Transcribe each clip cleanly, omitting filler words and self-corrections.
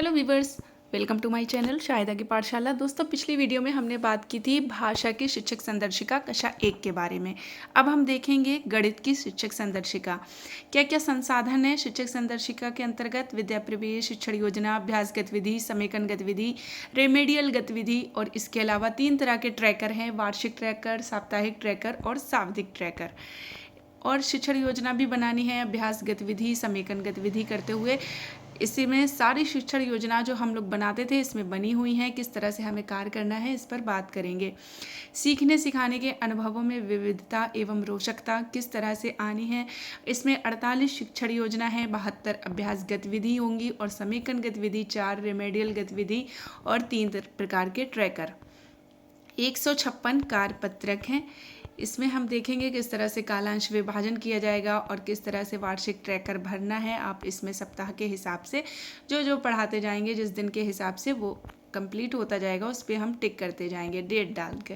Hello viewers, welcome to my channel Shahida की पाठशाला। दोस्तों, पिछली वीडियो में हमने बात की थी भाषा की शिक्षक संदर्शिका कक्षा 1 के बारे में। अब हम देखेंगे गणित की शिक्षक संदर्शिका। क्या क्या संसाधन है शिक्षक संदर्शिका के अंतर्गत? विद्या प्रवेश, शिक्षण योजना, अभ्यास गतिविधि, समेकन गतिविधि, रेमेडियल गतिविधि और इसके अलावा 3 तरह के ट्रैकर हैं: वार्षिक ट्रैकर, साप्ताहिक ट्रैकर और सावधिक ट्रैकर। और शिक्षण योजना भी बनानी है अभ्यास गतिविधि, समेकन गतिविधि करते हुए। इसी में सारी शिक्षण योजना जो हम लोग बनाते थे इसमें बनी हुई हैं। किस तरह से हमें कार्य करना है इस पर बात करेंगे। सीखने सिखाने के अनुभवों में विविधता एवं रोचकता किस तरह से आनी है, इसमें 48 शिक्षण योजना है, 72 अभ्यास गतिविधि होंगी और समेकन गतिविधि, 4 रेमेडियल गतिविधि और 3 प्रकार के ट्रैकर। 156 कार्यपत्रक हैं। इसमें हम देखेंगे किस तरह से कालांश विभाजन किया जाएगा और किस तरह से वार्षिक ट्रैकर भरना है। आप इसमें सप्ताह के हिसाब से जो जो पढ़ाते जाएंगे, जिस दिन के हिसाब से वो कंप्लीट होता जाएगा उस पर हम टिक करते जाएंगे डेट डाल के।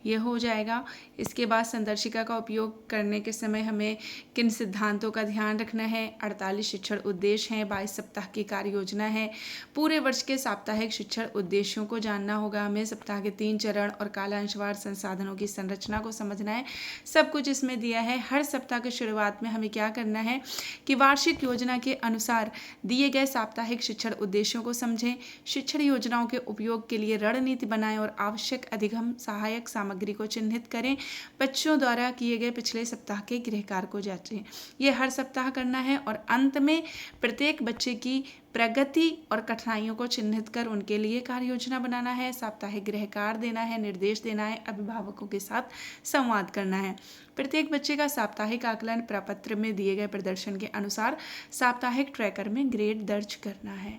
ये हो जाएगा। इसके बाद संदर्शिका का उपयोग करने के समय हमें किन सिद्धांतों का ध्यान रखना है। 48 शिक्षण उद्देश्य हैं, 22 सप्ताह की कार्य योजना है, पूरे वर्ष के साप्ताहिक शिक्षण उद्देश्यों को जानना होगा हमें, सप्ताह के 3 चरण और कालांशवार संसाधनों की संरचना को समझना है। सब कुछ इसमें दिया है। हर सप्ताह के शुरुआत में हमें क्या करना है कि वार्षिक योजना के अनुसार दिए गए साप्ताहिक शिक्षण उद्देश्यों को समझें, शिक्षण योजनाओं के उपयोग के लिए रणनीति बनाएं और आवश्यक अधिगम सहायक सामग्री को चिन्हित करें। बच्चों द्वारा किए गए पिछले सप्ताह के गृह कार्य को जांचें। ये हर सप्ताह करना है और अंत में प्रत्येक बच्चे की प्रगति और कठिनाइयों को चिन्हित कर उनके लिए कार्य योजना बनाना है, साप्ताहिक गृह कार्य देना है, निर्देश देना है, अभिभावकों के साथ संवाद करना है। प्रत्येक बच्चे का साप्ताहिक आकलन प्रपत्र में दिए गए प्रदर्शन के अनुसार साप्ताहिक ट्रैकर में ग्रेड दर्ज करना है।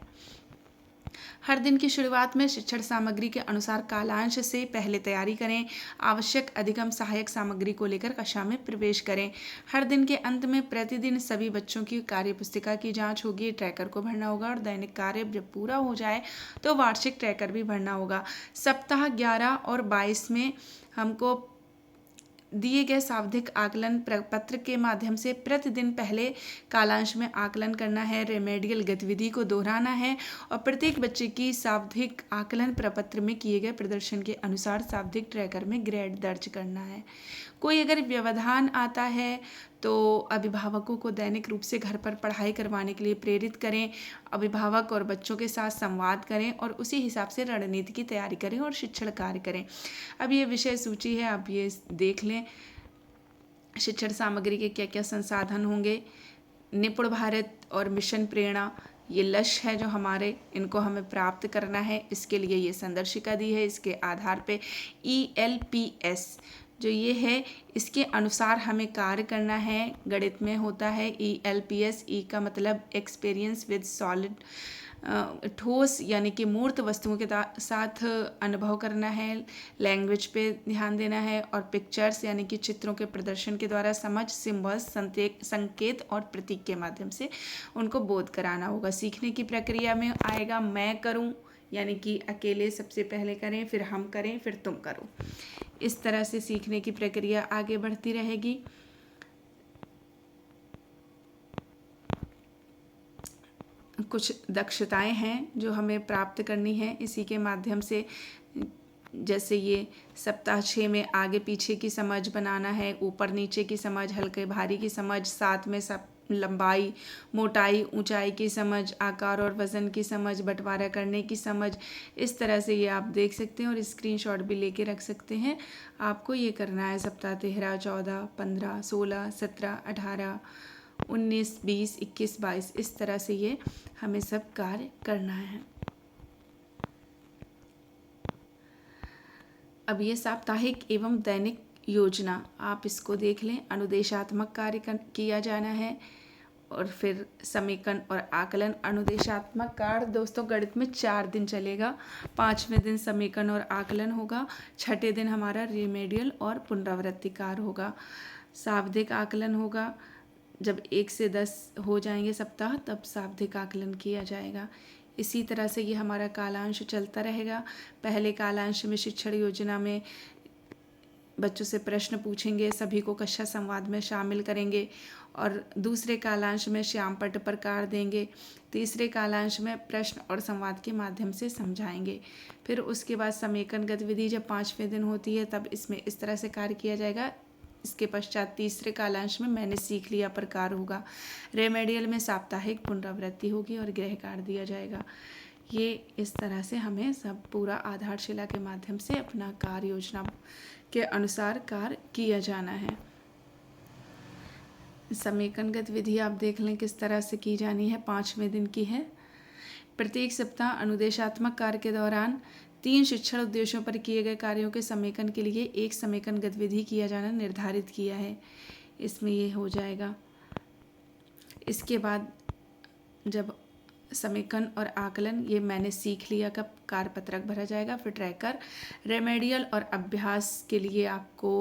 हर दिन की शुरुआत में शिक्षण सामग्री के अनुसार कालांश से पहले तैयारी करें। आवश्यक अधिगम सहायक सामग्री को लेकर कक्षा में प्रवेश करें। हर दिन के अंत में प्रतिदिन सभी बच्चों की कार्य पुस्तिका की जांच होगी, ट्रैकर को भरना होगा और दैनिक कार्य जब पूरा हो जाए तो वार्षिक ट्रैकर भी भरना होगा। सप्ताह 11 और 22 में हमको दिए गए सावधिक आकलन प्रपत्र के माध्यम से प्रतिदिन पहले कालांश में आकलन करना है, रेमेडियल गतिविधि को दोहराना है और प्रत्येक बच्चे की सावधिक आकलन प्रपत्र में किए गए प्रदर्शन के अनुसार सावधिक ट्रैकर में ग्रेड दर्ज करना है। कोई अगर व्यवधान आता है तो अभिभावकों को दैनिक रूप से घर पर पढ़ाई करवाने के लिए प्रेरित करें। अभिभावक और बच्चों के साथ संवाद करें और उसी हिसाब से रणनीति की तैयारी करें और शिक्षण कार्य करें। अब ये विषय सूची है, आप ये देख लें। शिक्षण सामग्री के क्या क्या संसाधन होंगे। निपुण भारत और मिशन प्रेरणा, ये लक्ष्य है जो हमारे, इनको हमें प्राप्त करना है। इसके लिए ये संदर्शिका दी है। इसके आधार पे ELPS जो ये है इसके अनुसार हमें कार्य करना है। गणित में होता है ELPS, E का मतलब एक्सपीरियंस विद सॉलिड, ठोस यानी कि मूर्त वस्तुओं के साथ अनुभव करना है। लैंग्वेज पे ध्यान देना है और पिक्चर्स यानी कि चित्रों के प्रदर्शन के द्वारा समझ, सिम्बल्स, संकेत और प्रतीक के माध्यम से उनको बोध कराना होगा। सीखने की प्रक्रिया में आएगा मैं करूं, यानी कि अकेले सबसे पहले करें, फिर हम करें, फिर तुम करो। इस तरह से सीखने की प्रक्रिया आगे बढ़ती रहेगी। कुछ दक्षताएं हैं जो हमें प्राप्त करनी है इसी के माध्यम से, जैसे ये सप्ताह 6 में आगे पीछे की समझ बनाना है, ऊपर नीचे की समझ, हल्के भारी की समझ, साथ में सब लंबाई, मोटाई, ऊंचाई की समझ, आकार और वज़न की समझ, बंटवारा करने की समझ। इस तरह से ये आप देख सकते हैं और स्क्रीनशॉट भी लेके रख सकते हैं। आपको ये करना है सप्ताह 13, 14, 15, 16, 17, 18, 19, 20, 21, 22, इस तरह से ये हमें सब कार्य करना है। अब ये साप्ताहिक एवं दैनिक योजना आप इसको देख लें। अनुदेशात्मक कार्य किया जाना है और फिर समेकन और आकलन। अनुदेशात्मक कार्य दोस्तों गणित में 4 दिन चलेगा। 5वें दिन समेकन और आकलन होगा, 6ठे दिन हमारा रिमेडियल और पुनरावृत्ति कार्य होगा। सावधिक आकलन होगा जब 1 से 10 हो जाएंगे सप्ताह, तब सावधिक आकलन किया जाएगा। इसी तरह से ये हमारा कालांश चलता रहेगा। पहले कालांश में शिक्षण योजना में बच्चों से प्रश्न पूछेंगे, सभी को कक्षा संवाद में शामिल करेंगे और दूसरे कालांश में श्याम पट्ट प्रकार देंगे। तीसरे कालांश में प्रश्न और संवाद के माध्यम से समझाएंगे। फिर उसके बाद समेकन गतिविधि जब 5वें दिन होती है तब इसमें इस तरह से कार्य किया जाएगा। इसके पश्चात तीसरे कालांश में मैंने सीख लिया प्रकार होगा। रेमेडियल में साप्ताहिक पुनरावृत्ति होगी और गृह कार्य दिया जाएगा। ये इस तरह से हमें सब पूरा आधारशिला के माध्यम से अपना कार्य योजना के अनुसार कार्य किया जाना है। समेकन गतिविधि आप देख लें किस तरह से की जानी है। 5वें दिन की है। प्रत्येक सप्ताह अनुदेशात्मक कार्य के दौरान 3 शिक्षण उद्देश्यों पर किए गए कार्यों के समेकन के लिए एक समेकन गतिविधि किया जाना निर्धारित किया है। इसमें ये हो जाएगा। इसके बाद जब समेकन और आकलन ये मैंने सीख लिया का कार्यपत्रक भरा जाएगा। फिर ट्रैकर, रेमेडियल और अभ्यास के लिए आपको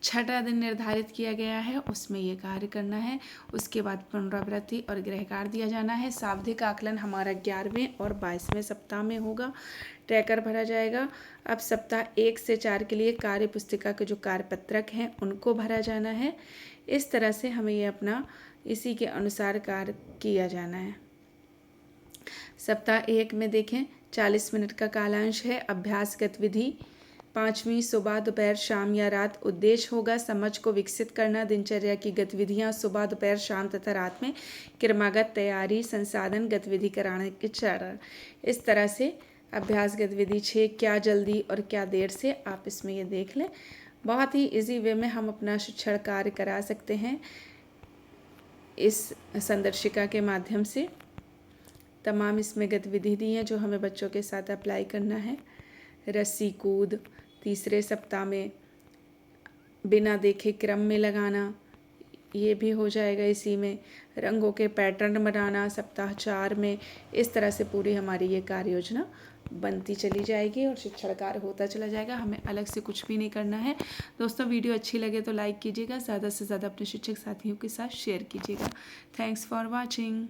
6वां दिन निर्धारित किया गया है, उसमें ये कार्य करना है। उसके बाद पुनरावृत्ति और गृह कार्य दिया जाना है। शाब्दिक आकलन हमारा 11वें और 22वें सप्ताह में होगा। ट्रैकर भरा जाएगा। अब सप्ताह 1 से 4 के लिए कार्य पुस्तिका के जो कार्यपत्रक हैं उनको भरा जाना है। इस तरह से हमें ये अपना इसी के अनुसार कार्य किया जाना है। सप्ताह 1 में देखें 40 मिनट का कालांश है। अभ्यास गतिविधि 5वीं सुबह दोपहर शाम या रात। उद्देश्य होगा समझ को विकसित करना। दिनचर्या की गतिविधियां सुबह दोपहर शाम तथा रात में क्रमागत तैयारी संसाधन गतिविधि कराने के चरण। इस तरह से अभ्यास गतिविधि 6 क्या जल्दी और क्या देर से, आप इसमें ये देख लें। बहुत ही इजी वे में हम अपना शिक्षण कार्य करा सकते हैं इस संदर्शिका के माध्यम से। तमाम इसमें गतिविधि दी हैं जो हमें बच्चों के साथ अप्लाई करना है। रस्सी कूद तीसरे सप्ताह में, बिना देखे क्रम में लगाना ये भी हो जाएगा इसी में। रंगों के पैटर्न बनाना सप्ताह 4 में। इस तरह से पूरी हमारी ये कार्य योजना बनती चली जाएगी और शिक्षण कार्य होता चला जाएगा। हमें अलग से कुछ भी नहीं करना है। दोस्तों वीडियो अच्छी लगे तो लाइक कीजिएगा, ज़्यादा से ज़्यादा अपने शिक्षक साथियों के साथ शेयर कीजिएगा। Thanks for watching.